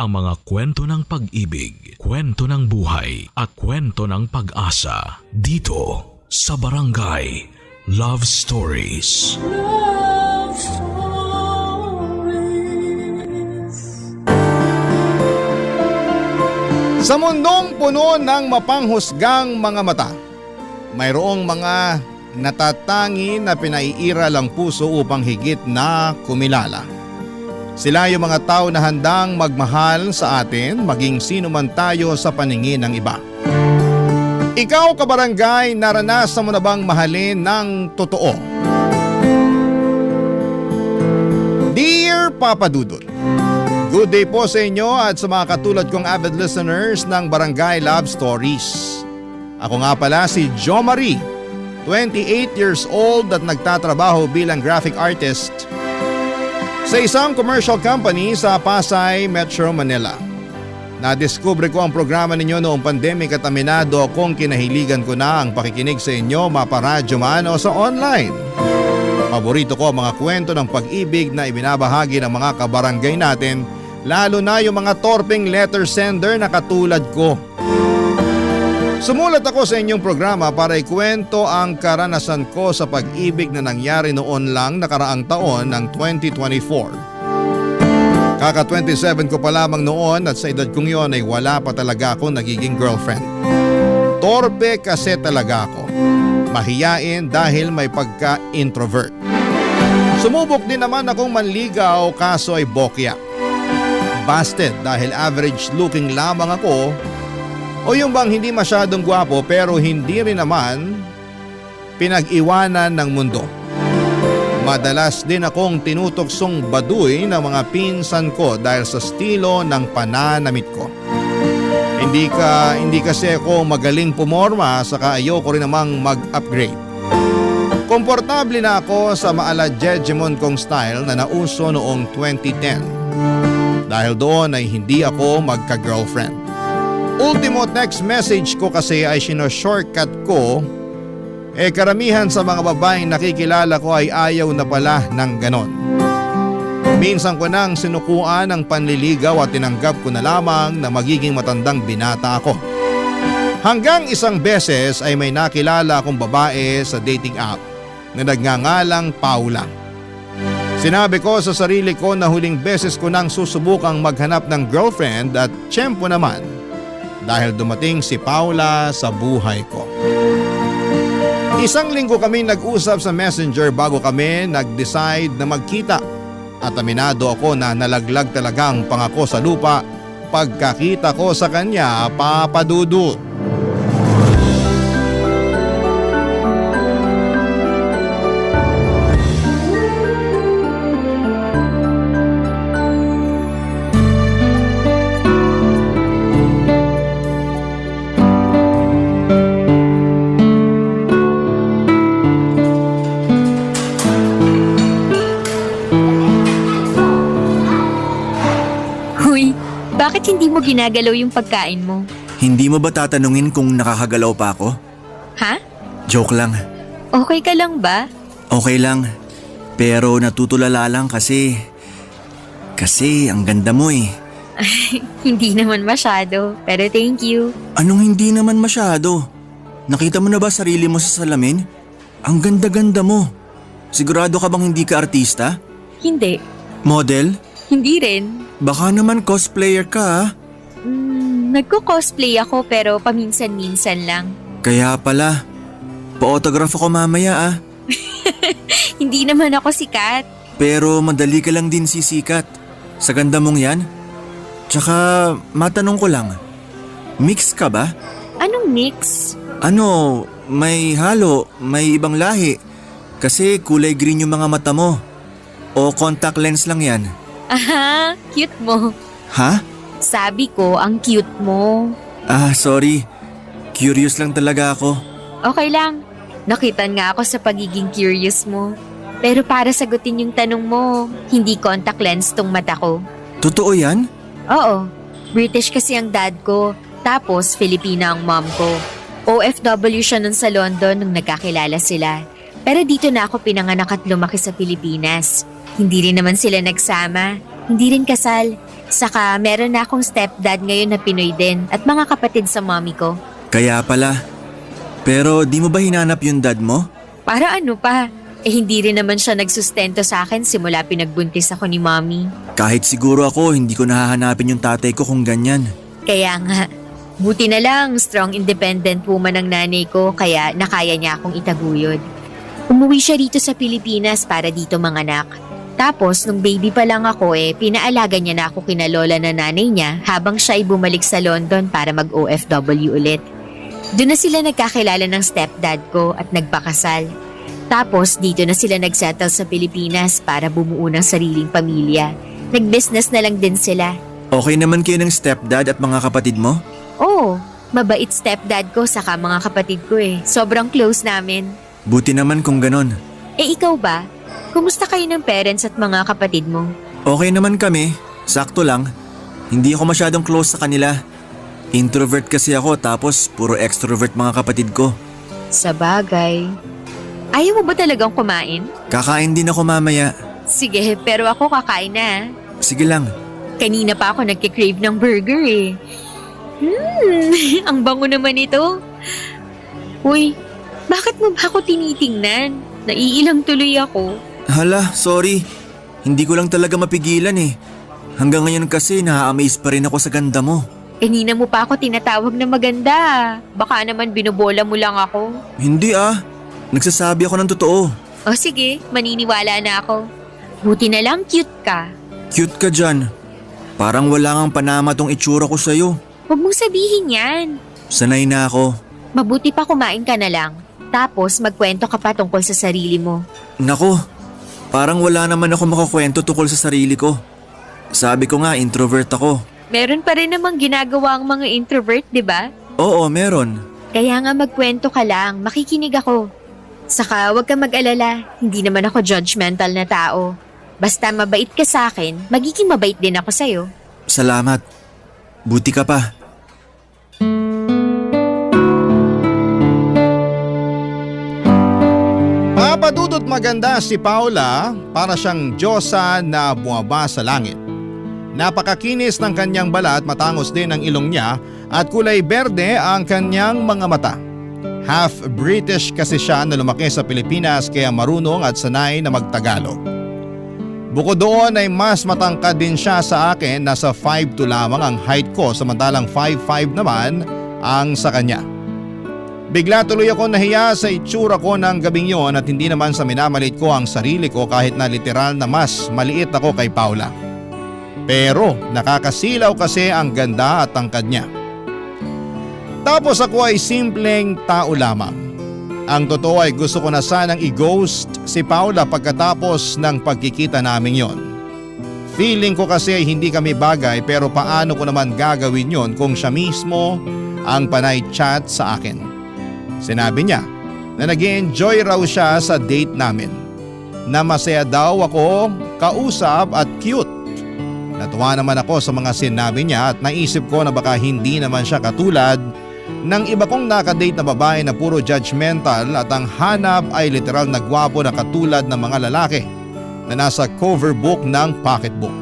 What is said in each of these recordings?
ang mga kwento ng pag-ibig, kwento ng buhay at kwento ng pag-asa dito sa Barangay Love Stories. Love Stories. Sa mundong puno ng mapanghusgang mga mata, mayroong mga natatangi na pinaiiral ang puso upang higit na kumilala. Sila yung mga tao na handang magmahal sa atin maging sino man tayo sa paningin ng iba. Ikaw kabarangay, naranasan mo na bang mahalin ng totoo? Dear Papa Dudut, good day po sa inyo at sa mga katulad kong avid listeners ng Barangay Love Stories. Ako nga pala si Jo Marie, 28 years old at nagtatrabaho bilang graphic artist sa isang commercial company sa Pasay, Metro Manila. Nadiskubre ko ang programa ninyo noong pandemic at aminado akong kinahiligan ko na ang pakikinig sa inyo maparadyo man o sa online. Paborito ko ang mga kwento ng pag-ibig na ibinabahagi ng mga kabarangay natin, lalo na yung mga torpeng letter sender na katulad ko. Sumulat ako sa inyong programa para ikwento ang karanasan ko sa pag-ibig na nangyari noon lang nakaraang taon ng 2024. Kaka 27 ko pa lamang noon at sa edad kong yon ay wala pa talaga akong nagiging girlfriend. Torpe kasi talaga ako. Mahiyain dahil may pagka-introvert. Sumubok din naman akong manligaw kaso ay bokya. Busted dahil average looking lamang ako. O yung bang hindi masyadong gwapo pero hindi rin naman pinag-iwanan ng mundo. Madalas din akong tinutuksong baduy ng mga pinsan ko dahil sa estilo ng pananamit ko. Hindi kasi ako magaling pumorma saka ayoko rin namang mag-upgrade. Komportable na ako sa maala-jejemon kong style na nauso noong 2010. Dahil doon ay hindi ako magka-girlfriend. Ultimo text message ko kasi ay shortcut ko. Karamihan sa mga babaeng nakikilala ko ay ayaw na pala ng ganon. Minsan ko nang sinukuan ang panliligaw at tinanggap ko na lamang na magiging matandang binata ako. Hanggang isang beses ay may nakilala akong babae sa dating app na nagngangalang Paula. Sinabi ko sa sarili ko na huling beses ko nang susubukang maghanap ng girlfriend at tiyempo naman dahil dumating si Paula sa buhay ko. Isang linggo kami nag-usap sa Messenger bago kami nag-decide na magkita at aminado ako na nalaglag talaga ang pangako sa lupa pagkakita ko sa kanya, Papa Dudut. Bakit hindi mo ginagalaw yung pagkain mo? Hindi mo ba tatanungin kung nakakagalaw pa ako? Ha? Joke lang. Okay ka lang ba? Okay lang. Pero natutulala lang kasi ang ganda mo eh. Hindi naman masyado, pero thank you. Anong hindi naman masyado? Nakita mo na ba sarili mo sa salamin? Ang ganda-ganda mo. Sigurado ka bang hindi ka artista? Hindi. Model? Hindi rin. Baka naman cosplayer ka ah. Nagko-cosplay ako pero paminsan-minsan lang. Kaya pala. Pa-autograph ako mamaya ah. Hindi naman ako sikat. Pero madali ka lang din sisikat. Sa ganda mong yan. Tsaka matanong ko lang. Mix ka ba? Anong mix? Ano, may halo, may ibang lahi. Kasi kulay green yung mga mata mo. O contact lens lang yan? Aha, cute mo. Ha? Sabi ko, ang cute mo. Sorry. Curious lang talaga ako. Okay lang. Nakitan nga ako sa pagiging curious mo. Pero para sagutin yung tanong mo, hindi contact lens tong mata ko. Totoo yan? Oo. British kasi ang dad ko. Tapos Filipina ang mom ko. OFW siya nun sa London nung nagkakilala sila. Pero dito na ako pinanganak at lumaki sa Pilipinas. Hindi rin naman sila nagsama. Hindi rin kasal. Saka meron na akong stepdad ngayon na Pinoy din at mga kapatid sa mommy ko. Kaya pala. Pero di mo ba hinanap yung dad mo? Para ano pa? Hindi rin naman siya nagsustento sa akin simula pinagbuntis ako ni mommy. Kahit siguro ako, hindi ko nahahanapin yung tatay ko kung ganyan. Kaya nga, buti na lang strong independent woman ang nanay ko kaya nakaya niya akong itaguyod. Umuwi siya rito sa Pilipinas para dito manganak. Tapos nung baby pa lang ako pinaalaga niya na ako kina lola na nanay niya habang siya ay bumalik sa London para mag-OFW ulit. Doon na sila nagkakilala ng stepdad ko at nagpakasal. Tapos dito na sila nagsettle sa Pilipinas para bumuo ng sariling pamilya. Nag-business na lang din sila. Okay naman kayo ng stepdad at mga kapatid mo? Oo, mabait stepdad ko saka mga kapatid ko Sobrang close namin. Buti naman kung ganon. Ikaw ba? Kumusta kayo ng parents at mga kapatid mo? Okay naman kami, sakto lang. Hindi ako masyadong close sa kanila. Introvert kasi ako tapos puro extrovert mga kapatid ko. Sa bagay. Ayaw mo ba talagang kumain? Kakain din ako mamaya. Sige, pero ako kakain na. Sige lang. Kanina pa ako nagkikrave ng burger Ang bango naman ito. Uy, bakit mo ba ako tinitingnan? Naiilang tuloy ako. Hala, sorry. Hindi ko lang talaga mapigilan Hanggang ngayon kasi na-amaze pa rin ako sa ganda mo. Kanina mo pa ako tinatawag na maganda. Baka naman binubola mo lang ako. Hindi Nagsasabi ako ng totoo. O sige, maniniwala na ako. Buti na lang cute ka. Cute ka dyan. Parang wala ngang panama tong itsura ko sa'yo. Huwag mong sabihin yan. Sanay na ako. Mabuti pa kumain ka na lang. Tapos magkwento ka pa tungkol sa sarili mo. Nako, parang wala naman ako makakwento tungkol sa sarili ko. Sabi ko nga, introvert ako. Meron pa rin namang ginagawa ang mga introvert, di ba? Oo, meron. Kaya nga magkwento ka lang, makikinig ako. Saka huwag kang mag-alala, hindi naman ako judgmental na tao. Basta mabait ka sa akin, magiging mabait din ako sa'yo. Salamat. Buti ka pa. Papadudot maganda si Paula para siyang diyosa na bumaba sa langit. Napakakinis ng kanyang balat, matangos din ang ilong niya at kulay berde ang kanyang mga mata. Half British kasi siya na lumaki sa Pilipinas kaya marunong at sanay na magtagalog. Bukod doon ay mas matangkad din siya sa akin, nasa 5'2" lamang ang height ko samantalang 5'5" naman ang sa kanya. Bigla tuloy ako nahiya sa itsura ko ng gabing yon at hindi naman sa minamalit ko ang sarili ko kahit na literal na mas maliit ako kay Paula. Pero nakakasilaw kasi ang ganda at tangkad niya. Tapos ako ay simpleng tao lamang. Ang totoo ay gusto ko na sanang i-ghost si Paula pagkatapos ng pagkikita namin yon. Feeling ko kasi ay hindi kami bagay pero paano ko naman gagawin yon kung siya mismo ang panay chat sa akin. Sinabi niya na nag-enjoy raw siya sa date namin. Na masaya daw ako, kausap at cute. Natuwa naman ako sa mga sinabi niya at naisip ko na baka hindi naman siya katulad ng iba kong nakadate na babae na puro judgmental at ang hanap ay literal na gwapo na katulad ng mga lalaki na nasa cover book ng pocketbook.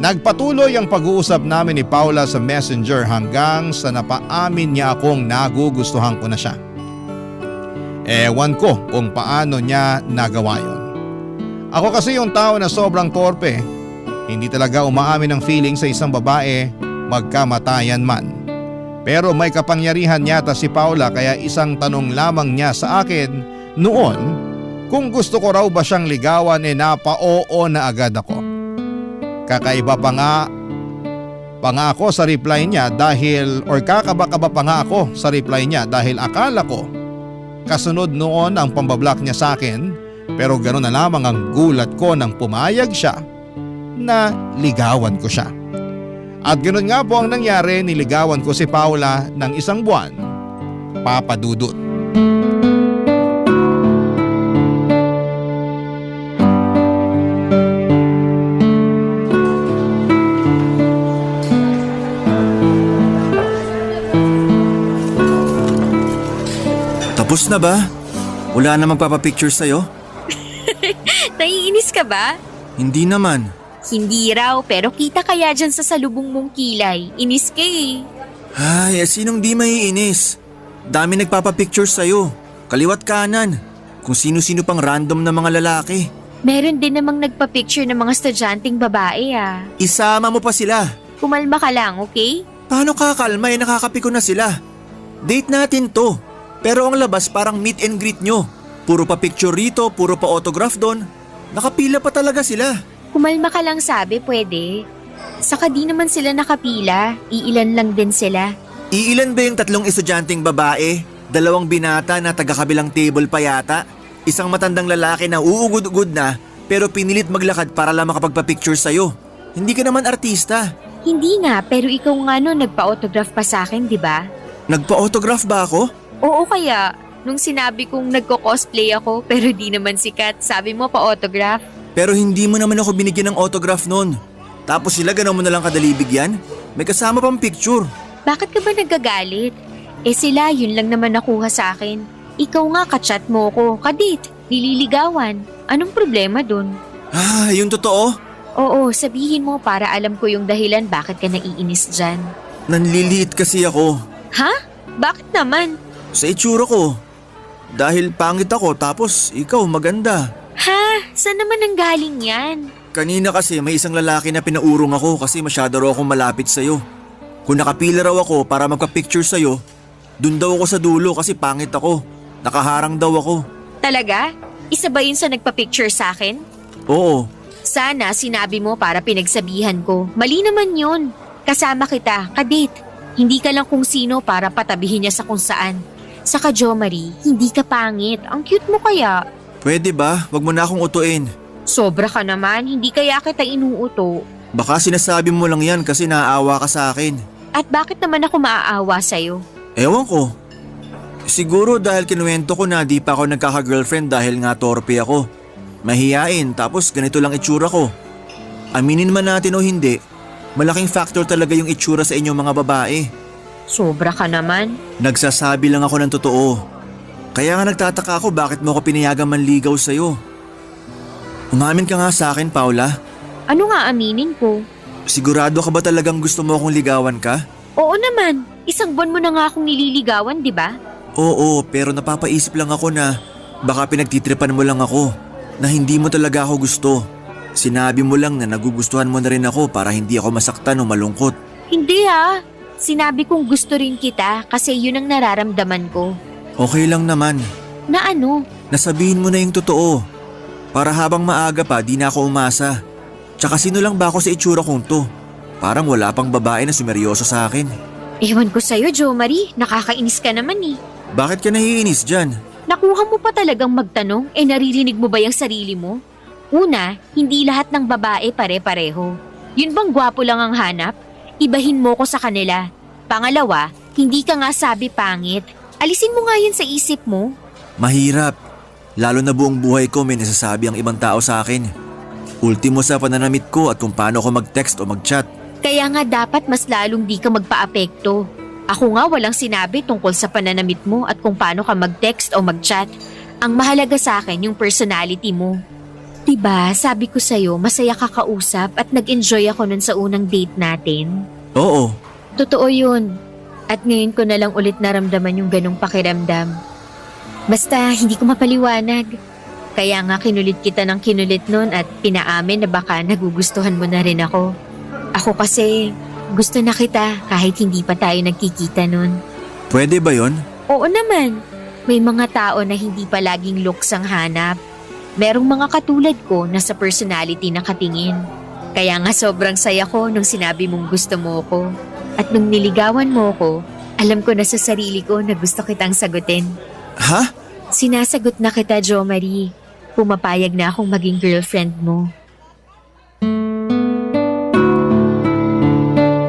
Nagpatuloy ang pag-uusap namin ni Paula sa Messenger hanggang sa napaamin niya akong nagugustuhan ko na siya. Ewan ko kung paano niya nagawa yun. Ako kasi yung tao na sobrang torpe. Hindi talaga umaamin ng feeling sa isang babae magkamatayan man. Pero may kapangyarihan yata si Paula kaya isang tanong lamang niya sa akin noon kung gusto ko raw ba siyang ligawan napa-oo na agad ako. Kakaiba pa nga ako sa reply niya kakaba-kaba pa nga ako sa reply niya dahil akala ko kasunod noon ang pambablock niya sa akin pero gano'n na lamang ang gulat ko nang pumayag siya na ligawan ko siya. At ganoon nga po ang nangyari, niligawan ko si Paula ng 1 buwan, papadudot. Tapos na ba? Wala na magpapapicture sa'yo? Naiinis ka ba? Hindi naman. Hindi raw, pero kita kaya dyan sa salubong mong kilay. Inis ka eh. Ay, sinong di maiinis? Dami nagpapapicture sa'yo. Kaliwat kanan. Kung sino-sino pang random na mga lalaki. Meron din namang nagpa-picture ng mga estudyanteng babae ah. Isama mo pa sila. Kumalma ka lang, okay? Paano kakalma nakakapiko na sila? Date natin to. Pero ang labas parang meet and greet nyo. Puro pa picture rito, puro pa autograph doon. Nakapila pa talaga sila. Kumalma ka lang sabi, pwede. Saka di naman sila nakapila, iilan lang din sila. Iilan ba yung 3 estudyanteng babae? 2 binata na taga-kabilang table pa yata? Isang matandang lalaki na uugod-ugod na pero pinilit maglakad para lang makapagpa-picture sa'yo. Hindi ka naman artista. Hindi nga, pero ikaw nga no, nagpa-autograph pa sa akin, di ba? Nagpa-autograph ba ako? Oo kaya, nung sinabi kong nagko-cosplay ako pero di naman sikat, sabi mo pa-autograph. Pero hindi mo naman ako binigyan ng autograph noon. Tapos sila ganaw mo na lang kadali bigyan? May kasama pang picture. Bakit ka ba nagagalit? Eh sila, yun lang naman nakuha sa akin. Ikaw nga kachat mo ko, kadate, nililigawan. Anong problema dun? Ah, yung totoo? Oo, sabihin mo para alam ko yung dahilan bakit ka naiinis dyan. Nanliliit kasi ako. Ha? Bakit naman? Sa itsura ko. Dahil pangit ako tapos ikaw maganda. Ha? Saan naman ang galing yan? Kanina kasi may isang lalaki na pinaurong ako kasi masyado raw akong malapit sa'yo. Kung nakapila raw ako para magpa-picture sa'yo, dun daw ako sa dulo kasi pangit ako. Nakaharang daw ako. Talaga? Isa ba yun sa nagpa-picture sa akin? Oo. Sana sinabi mo para pinagsabihan ko. Mali naman yun. Kasama kita, kadate. Hindi ka lang kung sino para patabihin niya sa kung saan. Saka Jo Marie, hindi ka pangit. Ang cute mo kaya. Pwede ba? Wag mo na akong utuin. Sobra ka naman, hindi kaya kita inuuto. Baka sinasabi mo lang yan kasi naaawa ka sa akin. At bakit naman ako maaawa sa'yo? Ewan ko. Siguro dahil kinuwento ko na di pa ako nagkaka-girlfriend dahil nga torpe ako. Mahiyain tapos ganito lang itsura ko. Aminin man natin o hindi, malaking factor talaga yung itsura sa inyong mga babae. Sobra ka naman. Nagsasabi lang ako ng totoo. Kaya nga nagtataka ako bakit mo ako pinayagang manligaw sa'yo. Umamin ka nga sa akin, Paula. Ano nga aminin ko? Sigurado ka ba talagang gusto mo akong ligawan ka? Oo naman, isang buwan mo na nga akong nililigawan, di ba? Oo, pero napapaisip lang ako na baka pinagtitripan mo lang ako. Na hindi mo talaga ako gusto. Sinabi mo lang na nagugustuhan mo na rin ako para hindi ako masaktan o malungkot. Hindi ha. Sinabi kong gusto rin kita kasi yun ang nararamdaman ko. Okay lang naman. Na ano? Nasabihin mo na yung totoo. Para habang maaga pa di na ako umasa. Tsaka sino lang ba ako sa itsura kong to? Parang wala pang babae na sumeryoso sa akin. Ewan ko sa'yo, Jo Marie. Nakakainis ka naman eh. Bakit ka nahiinis dyan? Nakuha mo pa talagang magtanong naririnig mo ba yung sarili mo? Una, hindi lahat ng babae pare-pareho. Yun bang gwapo lang ang hanap? Ibahin mo ko sa kanila. Pangalawa, hindi ka nga sabi pangit. Alisin mo nga yun sa isip mo. Mahirap. Lalo na buong buhay ko may nasasabi ang ibang tao sa akin. Ultimo sa pananamit ko at kung paano ako mag-text o mag-chat. Kaya nga dapat mas lalong di ka magpa-apekto. Ako nga walang sinabi tungkol sa pananamit mo at kung paano ka mag-text o mag-chat. Ang mahalaga sa akin yung personality mo. Diba, sabi ko sa'yo, masaya ka kausap at nag-enjoy ako nun sa unang date natin. Oo. Totoo yun. At ngayon ko na lang ulit naramdaman yung ganong pakiramdam. Basta hindi ko mapaliwanag. Kaya nga kinulit kita ng kinulit nun at pinaamin na baka nagugustuhan mo na rin ako. Ako kasi gusto na kita kahit hindi pa tayo nagkikita nun. Pwede ba yon? Oo naman. May mga tao na hindi palaging looks ang hanap. Merong mga katulad ko na sa personality nakatingin. Kaya nga sobrang saya ko nung sinabi mong gusto mo ko. At nung niligawan mo ko, alam ko na sa sarili ko na gusto kitang sagutin. Ha? Sinasagot na kita, Jo Marie. Pumapayag na akong maging girlfriend mo.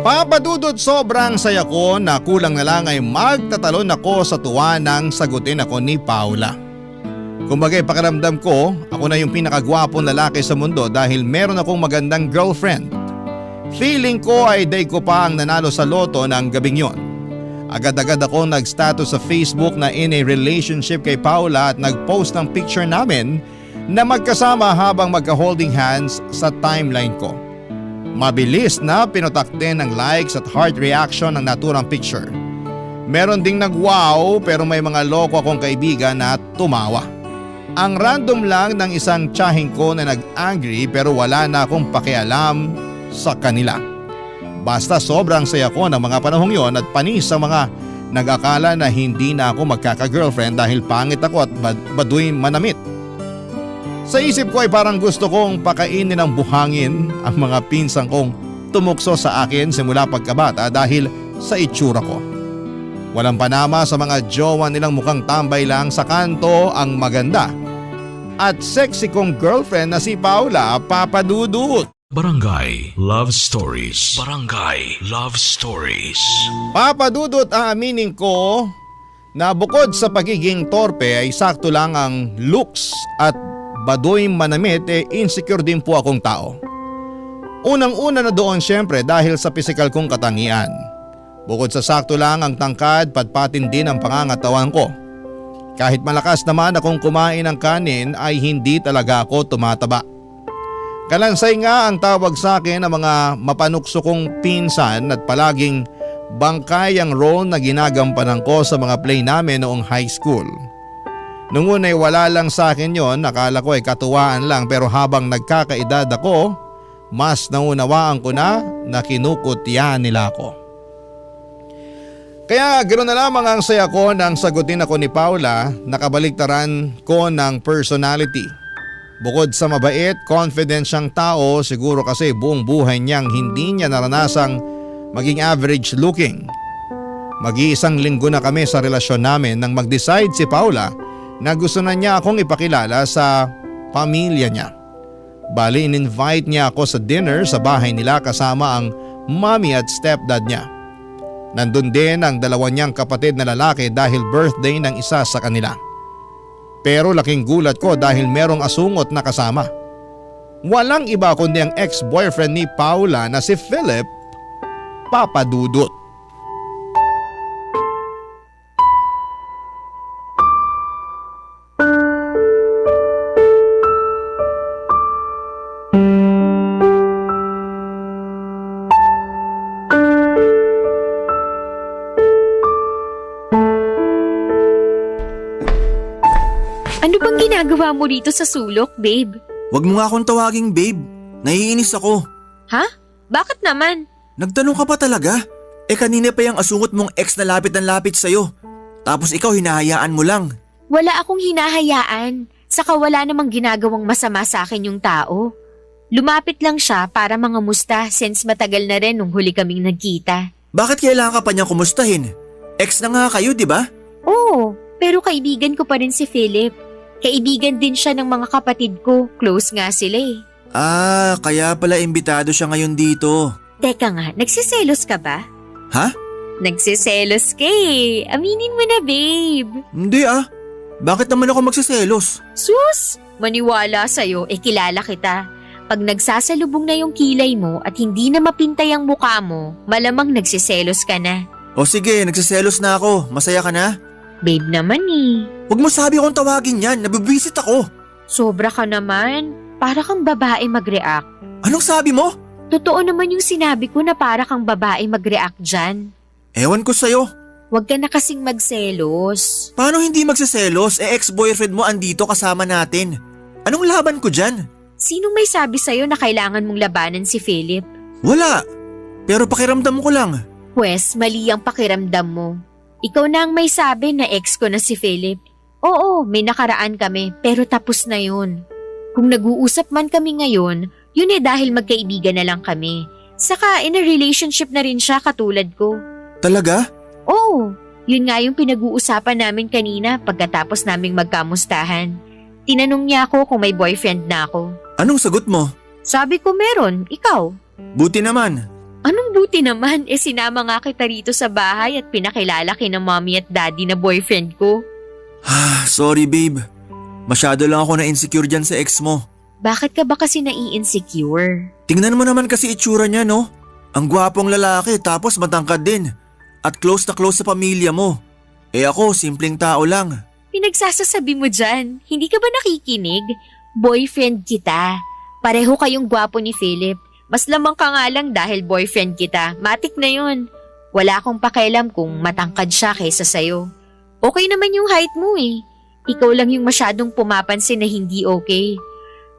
Papadudod sobrang saya ko na kulang na lang ay magtatalon ako sa tuwa nang sagutin ako ni Paula. Kumbaga'y pakiramdam ko, ako na yung pinakagwapong lalaki sa mundo dahil meron akong magandang girlfriend. Feeling ko ay day ko pa ang nanalo sa loto ng gabing yon. Agad-agad ako nag-status sa Facebook na in a relationship kay Paula at nag-post ng picture namin na magkasama habang magka-holding hands sa timeline ko. Mabilis na pinutakte ng likes at heart reaction ng naturang picture. Meron ding nag-wow pero may mga loko akong kaibigan na tumawa. Ang random lang ng isang tiyahing ko na nag-angry pero wala na akong pakialam sa kanila. Basta sobrang saya ko ng mga panahong yon at panis sa mga nag-akala na hindi na ako magkaka-girlfriend dahil pangit ako at baduy manamit. Sa isip ko ay parang gusto kong pakainin ng buhangin ang mga pinsang kong tumukso sa akin simula pagkabata dahil sa itsura ko. Walang panama sa mga jowa nilang mukhang tambay lang sa kanto ang maganda. At sexy kong girlfriend na si Paula, papadudot. Barangay Love Stories. Barangay Love Stories. Papadudot, aaminin ko na bukod sa pagiging torpe ay sakto lang ang looks at baduy manamit insecure din po akong tao. Unang-una na doon syempre dahil sa pisikal kong katangian. Bukod sa sakto lang ang tangkad, patpatin din ang pangangatawan ko. Kahit malakas naman akong kumain ng kanin ay hindi talaga ako tumataba. Kalansay nga ang tawag sa akin ng mga mapanukso kong pinsan at palaging bangkay ang role na ginagampanan ko sa mga play namin noong high school. Nung una ay wala lang sa akin yon, akala ko ay katuwaan lang pero habang nagkakaedad ako, mas naunawaan ko na kinukutya nila ako. Kaya ganoon na lamang ang saya ko nang sagutin ako ni Paula, nakabaliktaran ko ng personality. Bukod sa mabait, confident siyang tao, siguro kasi buong buhay niyang hindi niya naranasang maging average looking. Mag-iisang linggo na kami sa relasyon namin nang mag-decide si Paula na gusto na niya akong ipakilala sa pamilya niya. Bali, in-invite niya ako sa dinner sa bahay nila kasama ang mommy at stepdad niya. Nandun din ang dalawa niyang kapatid na lalaki dahil birthday ng isa sa kanila. Pero laking gulat ko dahil merong asungot na kasama. Walang iba kundi ang ex-boyfriend ni Paula na si Philip, papadudot. Ano bang ginagawa mo dito sa sulok, babe? Wag mo nga akong tawaging babe. Naiinis ako. Ha? Bakit naman? Nagtanong ka pa talaga? Kanina pa yung asungot mong ex na lapit ng lapit sa'yo. Tapos ikaw hinahayaan mo lang. Wala akong hinahayaan. Saka wala namang ginagawang masama sa akin yung tao. Lumapit lang siya para mangamusta since matagal na rin nung huli kaming nagkita. Bakit kailangan ka pa niyang kumustahin? Ex na nga kayo, di ba? Oo, pero kaibigan ko pa rin si Philip. Kaibigan din siya ng mga kapatid ko. Close nga sila eh. Kaya pala imbitado siya ngayon dito. Teka nga, nagsiselos ka ba? Ha? Nagsiselos ka eh. Aminin mo na, babe. Hindi Bakit naman ako magsiselos? Sus! Maniwala sa'yo, kilala kita. Pag nagsasalubong na yung kilay mo at hindi na mapintay ang mukha mo, malamang nagsiselos ka na. O sige, nagsiselos na ako. Masaya ka na? Babe naman eh. Huwag mo sabi akong tawagin yan. Nabibisit ako. Sobra ka naman. Para kang babae mag-react. Anong sabi mo? Totoo naman yung sinabi ko na para kang babae mag-react dyan. Ewan ko sa'yo. Huwag ka na kasing magselos. Paano hindi magsiselos? Ex-boyfriend mo andito kasama natin. Anong laban ko dyan? Sinong may sabi sa'yo na kailangan mong labanan si Philip? Wala. Pero pakiramdam ko lang. Pwes, mali ang pakiramdam mo. Ikaw na ang may sabi na ex ko na si Philip. Oo, may nakaraan kami pero tapos na yun. Kung nag-uusap man kami ngayon, yun dahil magkaibigan na lang kami. Saka in a relationship na rin siya katulad ko. Talaga? Oo, yun nga yung pinag-uusapan namin kanina pagkatapos naming magkamustahan. Tinanong niya ako kung may boyfriend na ako. Anong sagot mo? Sabi ko meron, ikaw. Buti naman. Anong buti naman? Sinama nga kita rito sa bahay at pinakilala kina mommy at daddy na boyfriend ko. Sorry babe. Masyado lang ako na-insecure dyan sa ex mo. Bakit ka ba kasi nai-insecure? Tingnan mo naman kasi itsura niya no? Ang gwapong lalaki tapos matangkad din. At close na close sa pamilya mo. Ako, simpleng tao lang. Pinagsasasabi mo dyan, hindi ka ba nakikinig? Boyfriend kita. Pareho kayong gwapo ni Philip. Mas lamang ka nga lang dahil boyfriend kita. Matik na yun. Wala akong pakialam kung matangkad siya kaysa sa'yo. Okay naman yung height mo eh. Ikaw lang yung masyadong pumapansin na hindi okay.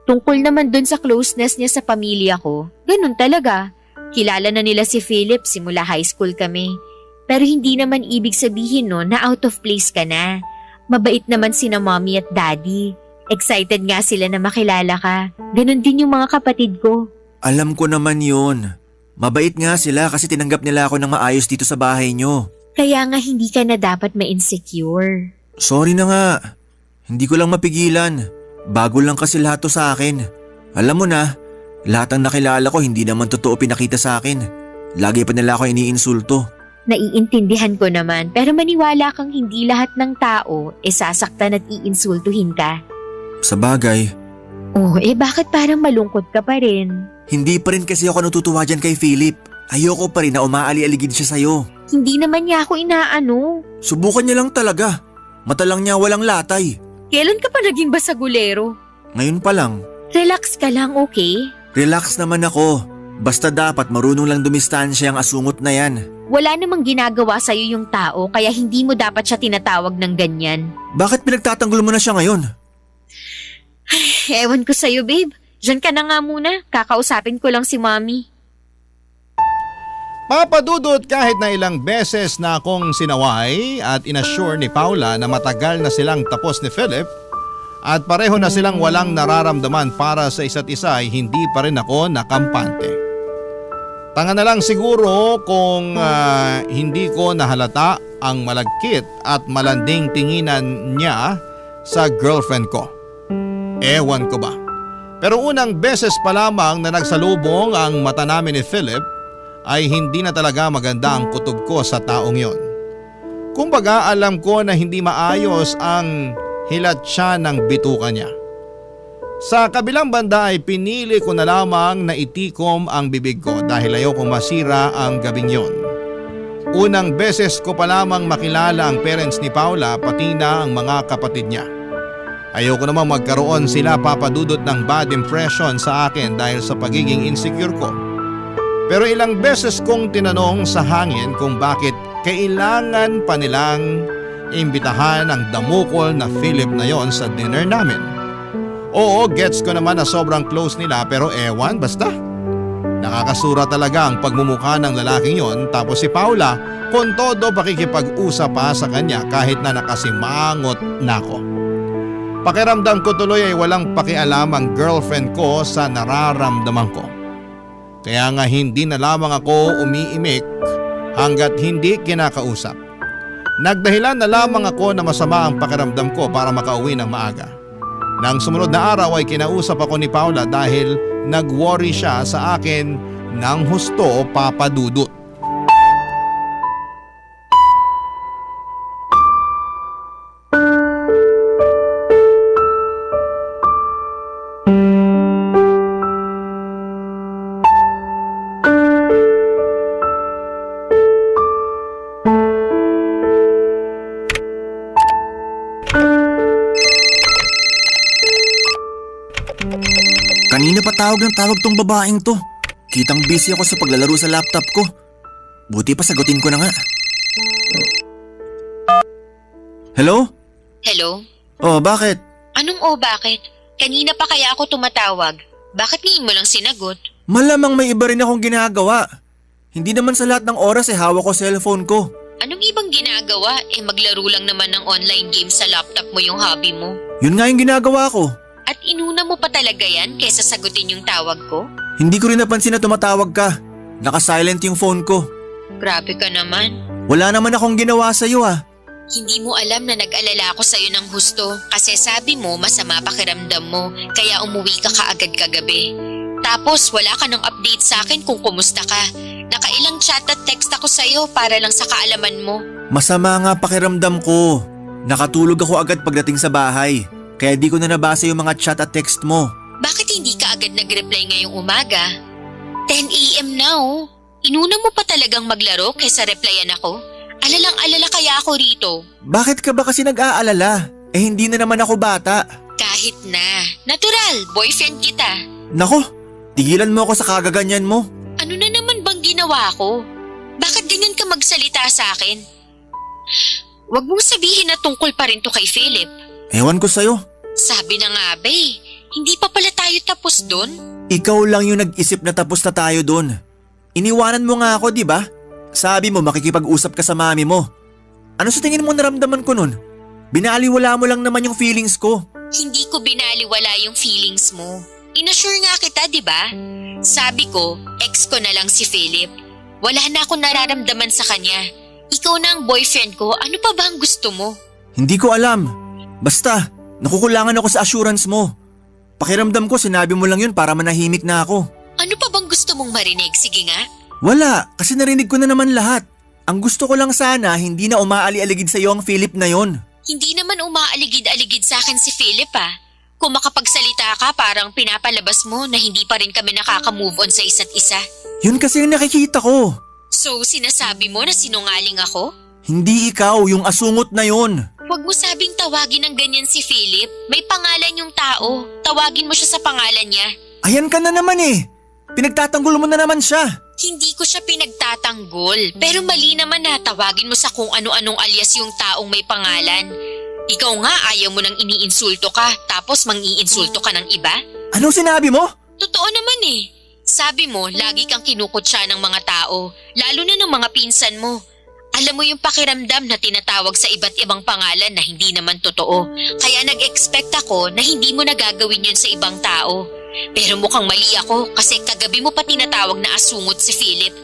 Tungkol naman dun sa closeness niya sa pamilya ko, ganun talaga. Kilala na nila si Philip simula high school kami. Pero hindi naman ibig sabihin no na out of place ka na. Mabait naman sina mommy at daddy. Excited nga sila na makilala ka. Ganun din yung mga kapatid ko. Alam ko naman yun. Mabait nga sila kasi tinanggap nila ako ng maayos dito sa bahay nyo. Kaya nga hindi ka na dapat ma-insecure. Sorry na nga. Hindi ko lang mapigilan. Bago lang kasi lahat to sa akin. Alam mo na, lahat ng nakilala ko hindi naman totoo pinakita sa akin. Lagi pa nila ako iniinsulto. Naiintindihan ko naman pero maniwala kang hindi lahat ng tao sasaktan at iinsultuhin ka. Sa bagay. Oh, bakit parang malungkot ka pa rin? Hindi pa rin kasi ako natutuwa dyan kay Philip. Ayoko pa rin na umaali-aligid siya sa'yo. Hindi naman niya ako inaano. Subukan niya lang talaga. Mata lang niya walang latay. Kailan ka pa naging basagulero? Ngayon pa lang. Relax ka lang, okay? Relax naman ako. Basta dapat marunong lang dumistansya ang asungot na yan. Wala namang ginagawa sa'yo yung tao kaya hindi mo dapat siya tinatawag ng ganyan. Bakit pinagtatanggol mo na siya ngayon? Ewan ko sa'yo, babe. Diyan ka na nga muna. Kakausapin ko lang si mommy. Papadudot kahit na ilang beses na akong sinaway at inassure ni Paula na matagal na silang tapos ni Philip at pareho na silang walang nararamdaman para sa isa't isa ay hindi pa rin ako nakampante. Tanga na lang siguro kung hindi ko nahalata ang malagkit at malanding tinginan niya sa girlfriend ko. Ewan ko ba. Pero unang beses pa lamang na nagsalubong ang mata namin ni Philip ay hindi na talaga maganda ang kutob ko sa taong yon. Kumbaga alam ko na hindi maayos ang hilat siya ng bituka niya. Sa kabilang banda ay pinili ko na lamang na itikom ang bibig ko dahil ayokong masira ang gabing yon. Unang beses ko pa lamang makilala ang parents ni Paula pati na ang mga kapatid niya. Ayoko namang magkaroon sila papadudot ng bad impression sa akin dahil sa pagiging insecure ko. Pero ilang beses kong tinanong sa hangin kung bakit kailangan pa nilang imbitahan ang damukol na Philip na yon sa dinner namin. Oo, gets ko naman na sobrang close nila pero ewan basta. Nakakasura talaga ang pagmumukha ng lalaking yon tapos si Paula kung todo pakikipag-usap pa sa kanya kahit na nakasimangot na ako. Pakiramdam ko tuloy ay walang pakialam ang girlfriend ko sa nararamdaman ko. Kaya nga hindi na lamang ako umiimik hanggat hindi kinakausap. Nagdahilan na lamang ako na masama ang pakiramdam ko para makauwi ng maaga. Nang sumunod na araw ay kinausap ako ni Paula dahil nag-worry siya sa akin ng husto o papadudot. Kanina pa tawag ng tawag tong babaeng to. Kitang busy ako sa paglalaro sa laptop ko. Buti pa sagutin ko na nga. Hello? Hello? Oh, bakit? Anong bakit? Kanina pa kaya ako tumatawag. Bakit ngayon mo lang sinagot? Malamang may iba rin akong ginagawa. Hindi naman sa lahat ng oras hawak ko cellphone ko. Anong ibang ginagawa? Maglaro lang naman ng online game sa laptop mo yung hobby mo. Yun nga yung ginagawa ko. At inuna mo pa talaga yan kaysa sagutin yung tawag ko? Hindi ko rin napansin na tumatawag ka. Naka-silent yung phone ko. Grabe ka naman. Wala naman akong ginawa sa'yo ah. Hindi mo alam na nag-alala ako sa'yo ng husto kasi sabi mo masama pakiramdam mo kaya umuwi ka kaagad kagabi. Tapos wala ka ng update sa akin kung kumusta ka. Nakailang chat at text ako sa'yo para lang sa kaalaman mo. Masama nga pakiramdam ko. Nakatulog ako agad pagdating sa bahay. Kaya di ko na nabasa yung mga chat at text mo. Bakit hindi ka agad nag-reply ngayong umaga? 10 AM na oh. Inuna mo pa talagang maglaro kaysa replyan ako? Alalang-alala kaya ako rito. Bakit ka ba kasi nag-aalala? Hindi na naman ako bata. Kahit na. Natural, boyfriend kita. Nako, Tigilan mo ako sa kagaganyan mo. Ano na naman bang ginawa ko? Bakit ganyan ka magsalita sa akin? Huwag mong sabihin na tungkol pa rin to kay Philip. Ewan ko sa'yo. Sabi na nga ba hindi pa pala tayo tapos doon? Ikaw lang yung nag-isip na tapos na tayo doon. Iniwanan mo nga ako, di ba? Sabi mo makikipag-usap ka sa mami mo. Ano sa tingin mo naramdaman ko nun? Binaliwala mo lang naman yung feelings ko. Hindi ko binaliwala yung feelings mo. Inassure nga kita, di ba? Sabi ko, ex ko na lang si Philip. Wala na akong nararamdaman sa kanya. Ikaw na ang boyfriend ko, ano pa ba ang gusto mo? Hindi ko alam. Basta, nakukulangan ako sa assurance mo. Pakiramdam ko sinabi mo lang yun para manahimik na ako. Ano pa bang gusto mong marinig? Sige nga. Wala, kasi narinig ko na naman lahat. Ang gusto ko lang sana hindi na umaali-aligid sa iyo ang Philip na yon. Hindi naman umaaligid-aligid sa akin si Philip Kung makapagsalita ka parang pinapalabas mo na hindi pa rin kami nakaka-move on sa isa't isa. Yun kasi yung nakikita ko. So sinasabi mo na sinungaling ako? Hindi ikaw, yung asungot na yon. Huwag mo sabing tawagin ng ganyan si Philip. May pangalan yung tao. Tawagin mo siya sa pangalan niya. Ayan ka na naman Pinagtatanggol mo na naman siya. Hindi ko siya pinagtatanggol. Pero mali naman na tawagin mo sa kung ano-anong alias yung taong may pangalan. Ikaw nga ayaw mo nang iniinsulto ka tapos mang-iinsulto ka ng iba? Anong sinabi mo? Totoo naman Sabi mo, lagi kang kinukutsa ng mga tao, lalo na ng mga pinsan mo. Alam mo yung pakiramdam na tinatawag sa iba't ibang pangalan na hindi naman totoo. Kaya nag-expect ako na hindi mo nagagawin yun sa ibang tao. Pero mukhang mali ako kasi kagabi mo pa tinatawag na asungot si Philip.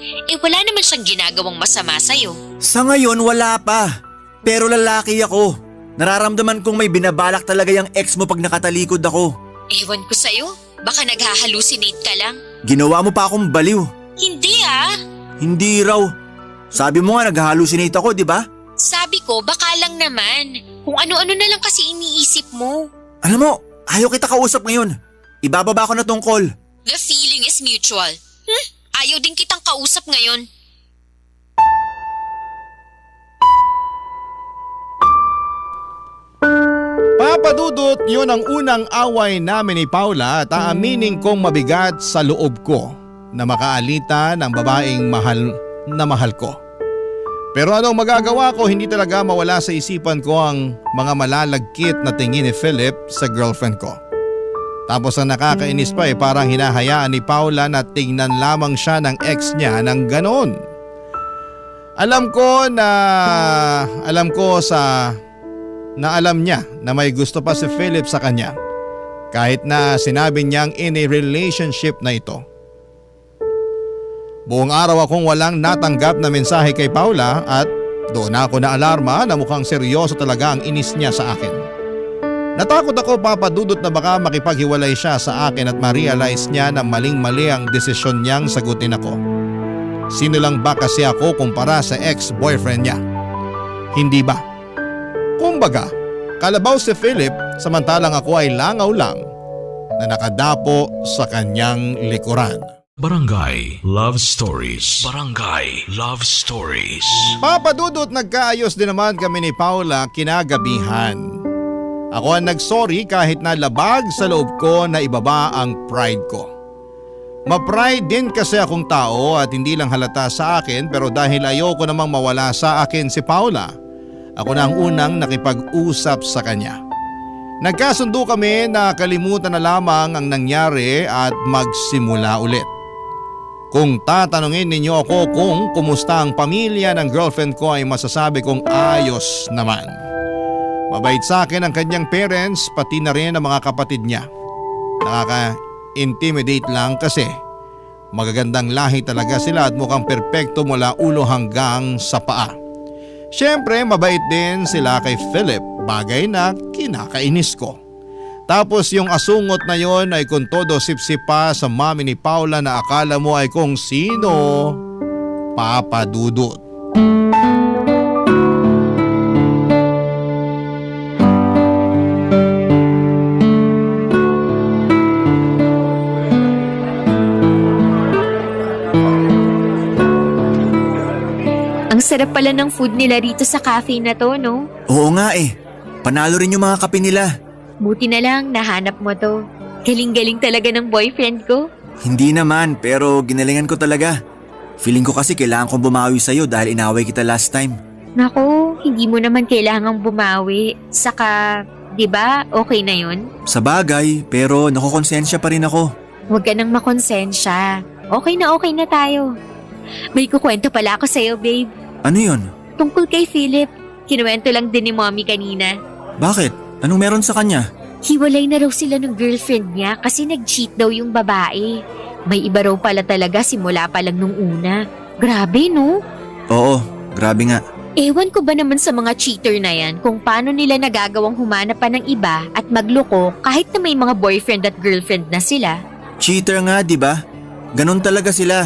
Wala naman siyang ginagawang masama sa'yo. Sa ngayon wala pa. Pero lalaki ako. Nararamdaman kong may binabalak talaga yung ex mo pag nakatalikod ako. Ewan ko sa'yo. Baka naghahalusinate ka lang. Ginawa mo pa akong baliw. Hindi Hindi raw. Sabi mo nga naghahalusinate ako, di ba? Sabi ko, baka lang naman. Kung ano-ano na lang kasi iniisip mo. Alam mo, ayaw kita kausap ngayon. Ibababa ko na tong call. The feeling is mutual. Ayaw din kitang kausap ngayon. Papadudot, yun ang unang away namin ni Paula at aaminin kong mabigat sa loob ko na makaalita ng babaeng mahal na mahal ko. Pero anong magagawa ko, hindi talaga mawala sa isipan ko ang mga malalagkit na tingin ni Philip sa girlfriend ko. Tapos ang nakakainis pa parang hinahayaan ni Paula na tingnan lamang siya ng ex niya ng ganon. Alam niya na may gusto pa si Philip sa kanya kahit na sinabi niyang in a relationship na ito. Buong araw akong walang natanggap na mensahe kay Paula at doon ako na alarma na mukhang seryoso talaga ang inis niya sa akin. Natakot ako, Papadudot, na baka makipaghiwalay siya sa akin at ma-realize niya na maling-mali ang desisyon niyang sagutin ako. Sino lang ba kasi ako kumpara sa ex-boyfriend niya? Hindi ba? Kumbaga, kalabaw si Philip samantalang ako ay langaw lang na nakadapo sa kanyang likuran. Barangay Love Stories. Barangay Love Stories. Papadudot, nagkaayos din naman kami ni Paula kinagabihan. Ako ang nagsorry kahit na labag sa loob ko na ibaba ang pride ko. Ma-pride din kasi akong tao at hindi lang halata sa akin, pero dahil ayoko namang mawala sa akin si Paula, ako na ang unang nakipag-usap sa kanya. Nagkasundo kami na kalimutan na lamang ang nangyari at magsimula ulit. Kung tatanungin ninyo ako kung kumusta ang pamilya ng girlfriend ko, ay masasabi kong ayos naman. Mabait sa akin ang kanyang parents, pati na rin ang mga kapatid niya. Nakaka-intimidate lang kasi magagandang lahi talaga sila at mukhang perpekto mula ulo hanggang sa paa. Siyempre mabait din sila kay Philip, bagay na kinakainis ko. Tapos yung asungot na yon ay kung todo sipsip pa sa mami ni Paula na akala mo ay kung sino, Papadudot. Ang sarap pala ng food nila rito sa cafe na to, no? Oo nga Panalo rin yung mga kape nila. Buti na lang nahanap mo to. Galing-galing talaga ng boyfriend ko. Hindi naman, pero ginalingan ko talaga. Feeling ko kasi kailangan kong bumawi sa'yo dahil inaway kita last time. Naku, hindi mo naman kailangang bumawi. Saka, di ba, okay na yun? Sa bagay, pero nakukonsensya pa rin ako. Huwag ka nang makonsensya. Okay na tayo. May kukwento pala ako sa'yo, babe. Ano yun? Tungkol kay Philip. Kinuwento lang din ni mommy kanina. Bakit? Anong meron sa kanya? Hiwalay na raw sila ng girlfriend niya kasi nag-cheat daw yung babae. May iba raw pala talaga simula pa lang nung una. Grabe, no? Oo, grabe nga. Ewan ko ba naman sa mga cheater na yan kung paano nila nagagawang humanap pa ng iba at magloko kahit na may mga boyfriend at girlfriend na sila. Cheater nga, di ba? Ganon talaga sila.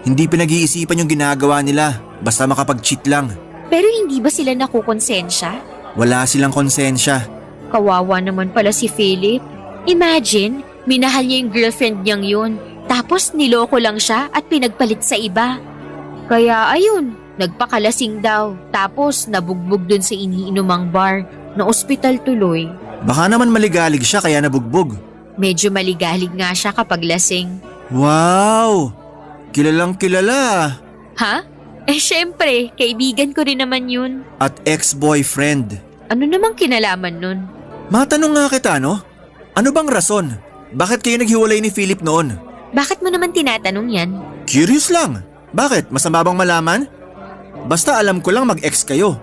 Hindi pinag-iisipan yung ginagawa nila, basta makapag-cheat lang. Pero hindi ba sila nakukonsensya? Wala silang konsensya. Kawawa naman pala si Philip. Imagine, minahal niya yung girlfriend niyang yun. Tapos niloko lang siya at pinagpalit sa iba. Kaya ayun, nagpakalasing daw. Tapos nabugbog dun sa iniinumang bar. Na ospital tuloy. Baka naman maligalig siya kaya nabugbog. Medyo maligalig nga siya kapag lasing. Wow! Kilalang kilala. Ha? Syempre, kaibigan ko rin naman yun. At ex-boyfriend. Ano namang kinalaman nun? Matanong nga kita, no? Ano bang rason? Bakit kayo naghiwalay ni Philip noon? Bakit mo naman tinatanong yan? Curious lang. Bakit? Masama bang malaman? Basta alam ko lang mag-ex kayo.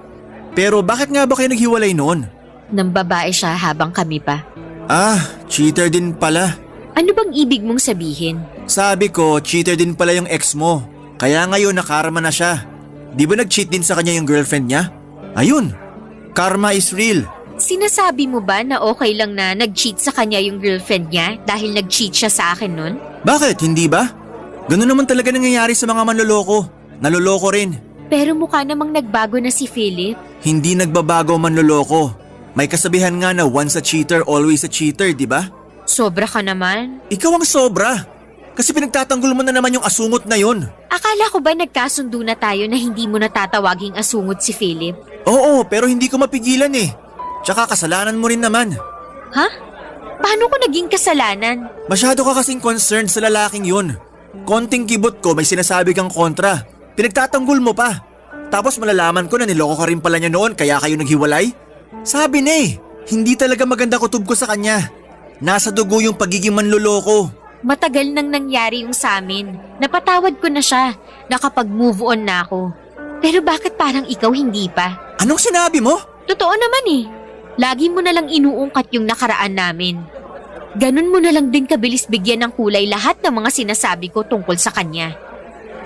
Pero bakit nga ba kayo naghiwalay noon? Nang babae siya habang kami pa. Ah, cheater din pala. Ano bang ibig mong sabihin? Sabi ko, cheater din pala yung ex mo. Kaya ngayon nakarma na siya. Di ba nag-cheat din sa kanya yung girlfriend niya? Ayun, karma is real. Sinasabi mo ba na okay lang na nag-cheat sa kanya yung girlfriend niya dahil nag-cheat siya sa akin nun? Bakit, hindi ba? Ganun naman talaga nangyayari sa mga manloloko. Naloloko rin. Pero mukha namang nagbago na si Philip. Hindi nagbabago ang manloloko. May kasabihan nga na once a cheater, always a cheater, di ba? Sobra ka naman. Ikaw ang sobra. Kasi pinagtatanggol mo na naman yung asungot na yun. Akala ko ba nagkasundo na tayo na hindi mo natatawaging asungot si Philip? Oo, pero hindi ko mapigilan eh. Tsaka kasalanan mo rin naman. Ha? Paano ko naging kasalanan? Masyado ka kasing concerned sa lalaking yun. Konting kibot ko may sinasabi kang kontra. Pinagtatanggol mo pa. Tapos malalaman ko na niloko ka rin pala niya noon kaya kayo naghiwalay? Sabi na eh, hindi talaga maganda kutob ko sa kanya. Nasa dugo yung pagiging manloloko. Matagal nang nangyari yung sa amin. Napatawad ko na siya. Nakapag-move on na ako. Pero bakit parang ikaw hindi pa? Anong sinabi mo? Totoo naman eh. Lagi mo na lang inuungkat yung nakaraan namin. Ganun mo na lang din kabilis bigyan ng kulay lahat ng mga sinasabi ko tungkol sa kanya.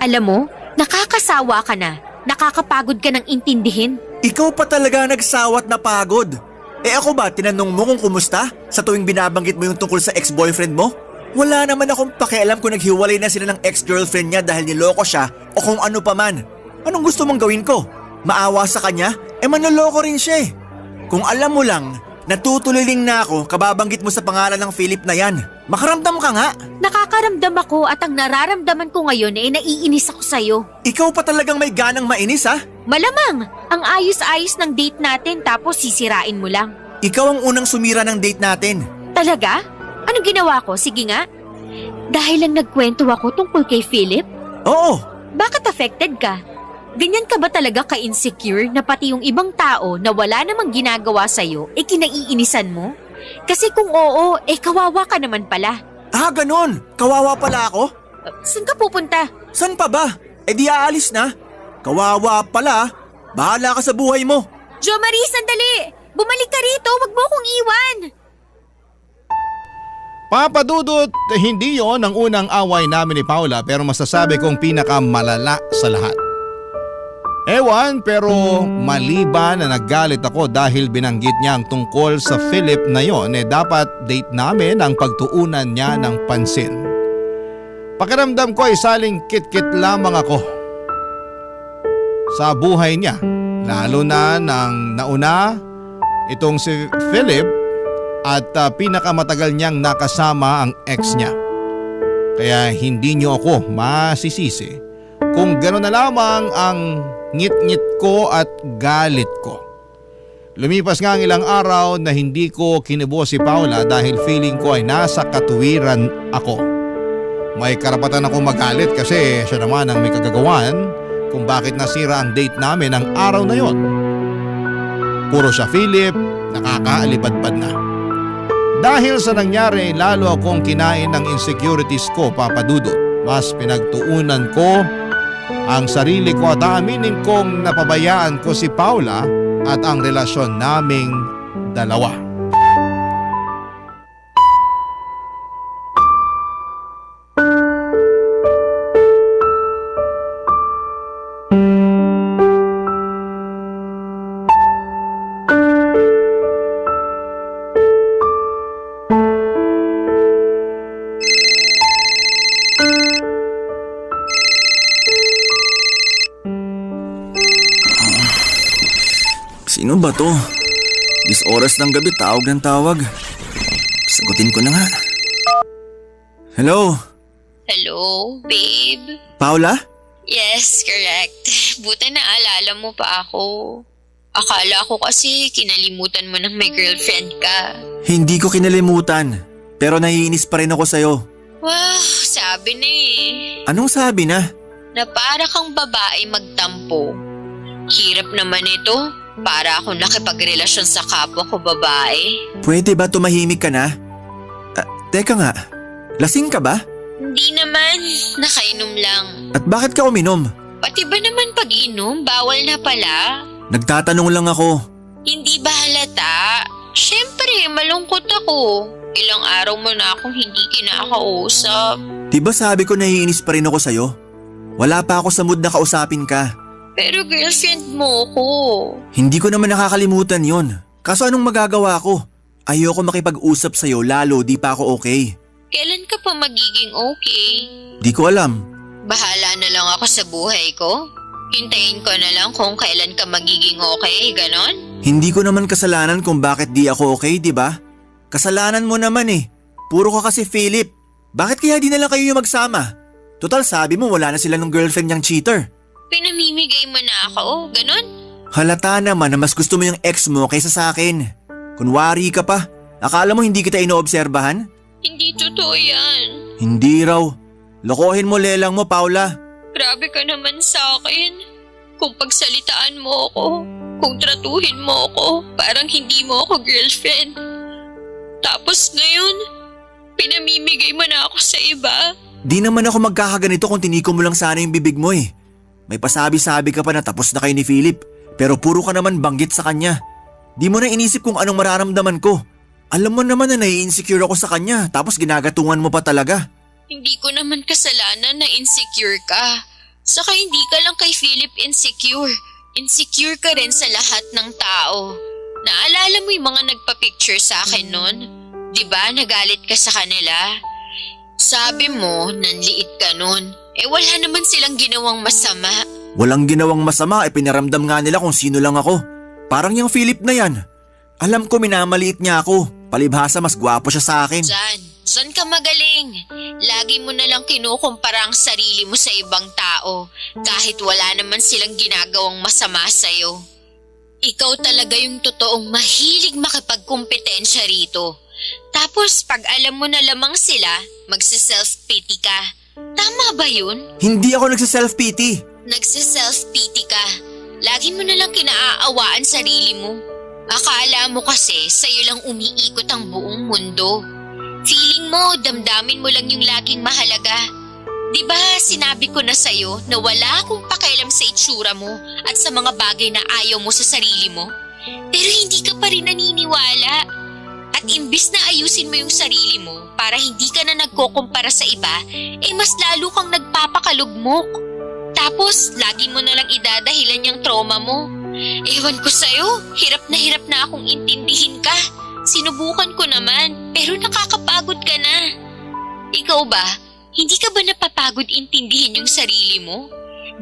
Alam mo, nakakasawa ka na. Nakakapagod ka nang intindihin. Ikaw pa talaga nagsawat na pagod. Eh ako ba, tinanong mo kung kumusta sa tuwing binabanggit mo yung tungkol sa ex-boyfriend mo? Wala naman akong pakialam kung naghiwalay na sila ng ex-girlfriend niya dahil niloko siya o kung ano pa man. Anong gusto mong gawin ko? Maawa sa kanya? Manloloko rin siya eh. Kung alam mo lang, natutuliling na ako kababanggit mo sa pangalan ng Philip na yan. Makaramdam ka nga. Nakakaramdam ako at ang nararamdaman ko ngayon ay naiinis ako sa'yo. Ikaw pa talagang may ganang mainis ha? Malamang, ang ayos-ayos ng date natin tapos sisirain mo lang. Ikaw ang unang sumira ng date natin. Talaga? Anong ginawa ko? Sige nga. Dahil lang nagkwento ako tungkol kay Philip? Oo. Bakit affected ka? Ganyan ka ba talaga ka-insecure na pati yung ibang tao na wala namang ginagawa sa'yo kinaiinisan mo? Kasi kung oo, kawawa ka naman pala. Ah, ganun? Kawawa pala ako? Saan ka pupunta? San pa ba? Di aalis na. Kawawa pala. Bahala ka sa buhay mo. Jo Marie, sandali! Bumalik ka rito, wag mo akong iwan! Papadudot, hindi yon ang unang away namin ni Paula pero masasabi kong pinakamalala sa lahat. Ewan pero mali ba na naggalit ako dahil binanggit niya ang tungkol sa Philip na yon dapat date namin ang pagtuunan niya ng pansin. Pakiramdam ko ay saling kit-kit lamang ako sa buhay niya lalo na nang nauna itong si Philip at pinakamatagal niyang nakasama ang ex niya. Kaya hindi niyo ako masisisi kung gano'n na lamang ang ngit-ngit ko at galit ko. Lumipas nga ang ilang araw na hindi ko kinubo si Paula dahil feeling ko ay nasa katuwiran ako. May karapatan ako magalit kasi siya naman ang may kagagawan kung bakit nasira ang date namin ang araw na yon. Puro siya Philip, nakakaalibadbad na. Dahil sa nangyari, lalo akong kinain ng insecurities ko, Papa Dudut. Mas pinagtuunan ko ang sarili ko at aaminin kong napabayaan ko si Paula at ang relasyon naming dalawa. Sino ba to? Dis oras ng gabi, tawag ng tawag. Sagutin ko na nga. Hello? Hello, babe? Paula? Yes, correct. Buti naalala mo pa ako. Akala ko kasi kinalimutan mo ng may girlfriend ka. Hindi ko kinalimutan, pero naiinis pa rin ako sa'yo. Wow, sabi na eh. Anong sabi na? Na para kang babae magtampo. Hirap naman ito. Para akong nakipagrelasyon sa kapwa ko babae. Pwede ba tumahimik ka na? Teka nga, lasing ka ba? Hindi naman, nakainom lang. At bakit ka uminom? Pati ba naman pag-inom, bawal na pala? Nagtatanong lang ako. Hindi ba halata? Siyempre, malungkot ako. Ilang araw mo na akong hindi kinakausap. Diba sabi ko naiinis pa rin ako sa'yo? Wala pa ako sa mood na kausapin ka. Pero girlfriend mo ko. Hindi ko naman nakakalimutan yon. Kaso anong magagawa ko? Ayoko makipag-usap sa'yo lalo di pa ako okay. Kailan ka pa magiging okay? Di ko alam. Bahala na lang ako sa buhay ko. Hintayin ko na lang kung kailan ka magiging okay, ganon? Hindi ko naman kasalanan kung bakit di ako okay, di ba? Kasalanan mo naman eh. Puro ka kasi Philip. Bakit kaya di na lang kayo yung magsama? Total sabi mo wala na sila ng girlfriend niyang cheater. Pinamimigay mo na ako, ganon? Halata naman na mas gusto mo yung ex mo kaysa sa akin. Kunwari ka pa. Akala mo hindi kita inoobserbahan? Hindi totoo yan. Hindi raw. Lokohin mo lelang mo, Paula. Grabe ka naman sa akin. Kung pagsalitaan mo ako, kung tratuhin mo ako, parang hindi mo ako girlfriend. Tapos ngayon, pinamimigay mo na ako sa iba. Di naman ako magkakaganito kung tiniko mo lang sana yung bibig mo eh. May pasabi-sabi ka pa na tapos na kayo ni Philip, pero puro ka naman banggit sa kanya. Di mo na inisip kung anong mararamdaman ko. Alam mo naman na nai-insecure ako sa kanya, tapos ginagatungan mo pa talaga. Hindi ko naman kasalanan na insecure ka. Saka hindi ka lang kay Philip insecure. Insecure ka rin sa lahat ng tao. Naalala mo yung mga nagpa-picture sa akin nun? Diba nagalit ka sa kanila? Sabi mo, nanliit ka nun. Wala naman silang ginawang masama. Walang ginawang masama, pinaramdam nga nila kung sino lang ako. Parang yung Philip na yan. Alam ko minamaliit niya ako. Palibhasa mas gwapo siya sa akin. Diyan ka magaling. Lagi mo na lang kinukumpara ang sarili mo sa ibang tao. Kahit wala naman silang ginagawang masama sa'yo. Ikaw talaga yung totoong mahilig makipagkumpetensya rito. Tapos pag alam mo na lamang sila, magsi-self-pity ka. Tama ba yun? Hindi ako nagsa-self-pity. Nagsi-self-pity ka. Lagi mo na lang kinaaawaan sarili mo. Akala mo kasi sa'yo lang umiikot ang buong mundo. Feeling mo, damdamin mo lang yung laging mahalaga. Diba sinabi ko na sa'yo na wala akong pakialam sa itsura mo at sa mga bagay na ayaw mo sa sarili mo? Pero hindi ka pa rin naniniwala. At imbis na ayusin mo yung sarili mo para hindi ka na nagkukumpara sa iba, mas lalo kang nagpapakalugmok. Tapos, lagi mo na lang idadahilan yung trauma mo. Ewan ko sa'yo, hirap na akong intindihin ka. Sinubukan ko naman, pero nakakapagod ka na. Ikaw ba, hindi ka ba napapagod intindihin yung sarili mo?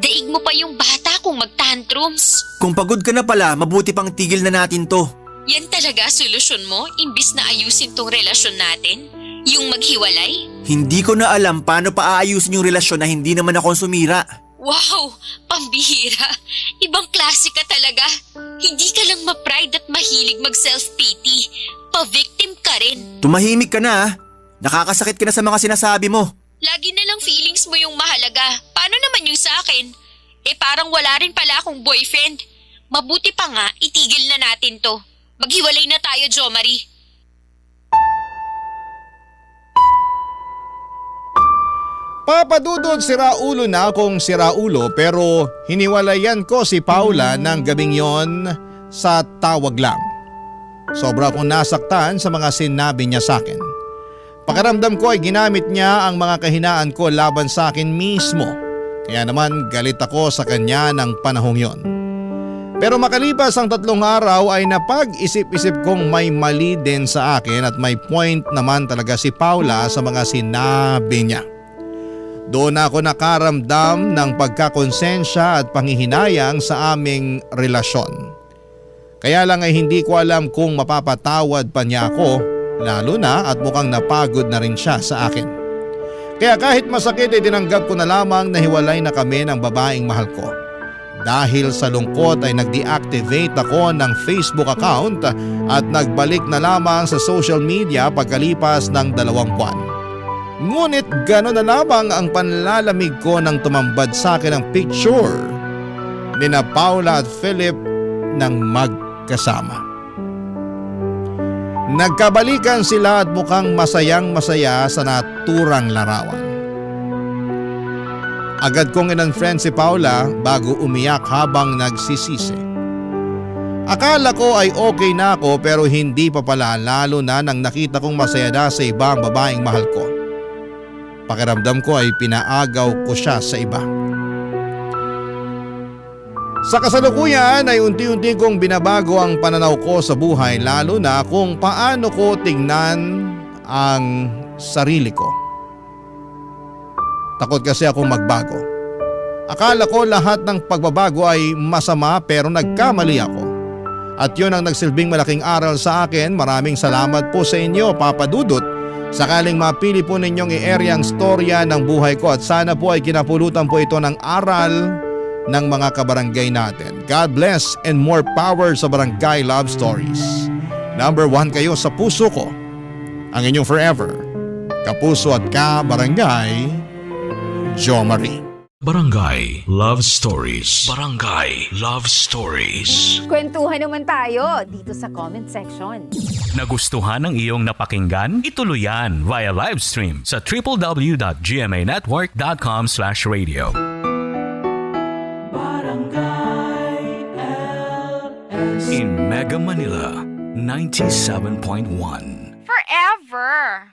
Daig mo pa yung bata kung mag-tantrums. Kung pagod ka na pala, mabuti pang tigil na natin to. Yan talaga solusyon mo, imbis na ayusin tong relasyon natin? Yung maghiwalay? Hindi ko na alam paano pa aayusin yung relasyon na hindi naman ako sumira. Wow, pambihira. Ibang klase ka talaga. Hindi ka lang ma-pride at mahilig mag-self-pity. Pa-victim ka rin. Tumahimik ka na ah. Nakakasakit ka na sa mga sinasabi mo. Lagi na lang feelings mo yung mahalaga. Paano naman yung sa akin? Parang wala rin pala akong boyfriend. Mabuti pa nga, itigil na natin to. Maghiwalay na tayo, Jo Marie. Papadudod, siraulo na akong siraulo pero hiniwalayan ko si Paula ng gabing yon sa tawag lang. Sobra akong nasaktan sa mga sinabi niya sa akin. Pakiramdam ko ay ginamit niya ang mga kahinaan ko laban sa akin mismo. Kaya naman galit ako sa kanya ng panahong yon. Pero makalipas ang 3 araw ay napag-isip-isip kong may mali din sa akin at may point naman talaga si Paula sa mga sinabi niya. Doon ako nakaramdam ng pagkakonsensya at panghihinayang sa aming relasyon. Kaya lang ay hindi ko alam kung mapapatawad pa niya ako, lalo na at mukhang napagod na rin siya sa akin. Kaya kahit masakit ay tinanggap ko na lamang na hiwalay na kami ng babaeng mahal ko. Dahil sa lungkot ay nag-deactivate ako ng Facebook account at nagbalik na lamang sa social media pagkalipas ng 2 buwan. Ngunit gano'n na lamang ang panlalamig ko nang tumambad sa akin ang picture ni na Paula at Philip nang magkasama. Nagkabalikan sila at mukhang masayang masaya sa naturang larawan. Agad kong in-unfriend si Paula bago umiyak habang nagsisisi. Akala ko ay okay na ako pero hindi pa pala, lalo na nang nakita kong masaya na sa ibang babaeng mahal ko. Pakiramdam ko ay pinaagaw ko siya sa iba. Sa kasalukuyan ay unti-unti kong binabago ang pananaw ko sa buhay, lalo na kung paano ko tingnan ang sarili ko. Takot kasi akong magbago. Akala ko lahat ng pagbabago ay masama pero nagkamali ako. At yun ang nagsilbing malaking aral sa akin. Maraming salamat po sa inyo, Papa Dudut. Sakaling mapili po ninyong i-area ang storya ng buhay ko at sana po ay kinapulutan po ito ng aral ng mga kabarangay natin. God bless and more power sa Barangay Love Stories. Number 1 kayo sa puso ko. Ang inyong forever, kapuso at ka-barangay, Jo Marie. Barangay Love Stories. Barangay Love Stories. Kwentuhan naman tayo dito sa comment section. Nagustuhan ng iyong napakinggan? Ituloy yan via live stream sa www.gmanetwork.com/radio. Barangay LS. In Mega Manila, 97.1. Forever!